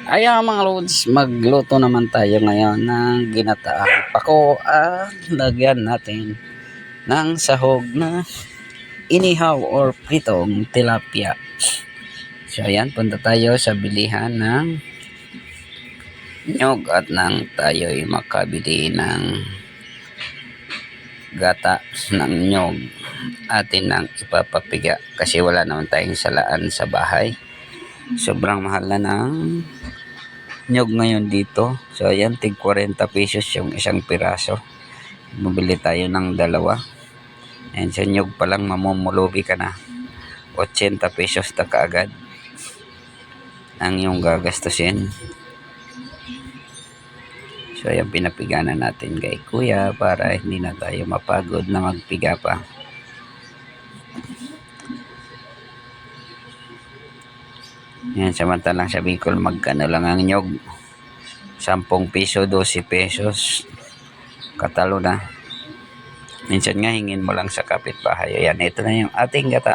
Ayan mga lods, magluto naman tayo ngayon ng ginataang pako at lagyan natin ng sahog na inihaw or pritong tilapia. So ayan, punta tayo sa bilihan ng nyog at nang tayo'y makabili ng gata ng nyog atin nang ipapapiga kasi wala naman tayong salaan sa bahay. Sobrang mahal na ng nyog ngayon dito. So ayan, tig 40 pesos yung isang piraso. Bumili tayo ng dalawa. And sa nyog pa lang mamumulubi ka na. 80 pesos na kaagad ang yung gagastusin. So ayan, pinapiga na natin kay kuya para hindi na tayo mapagod na magpiga pa. Yan, samantalang sa Bicol magkano lang ang nyog, 10 piso, 12 pesos, katalo na. Minsan nga hingin mo lang sa kapitbahay. Ayan, ito na yung ating gata.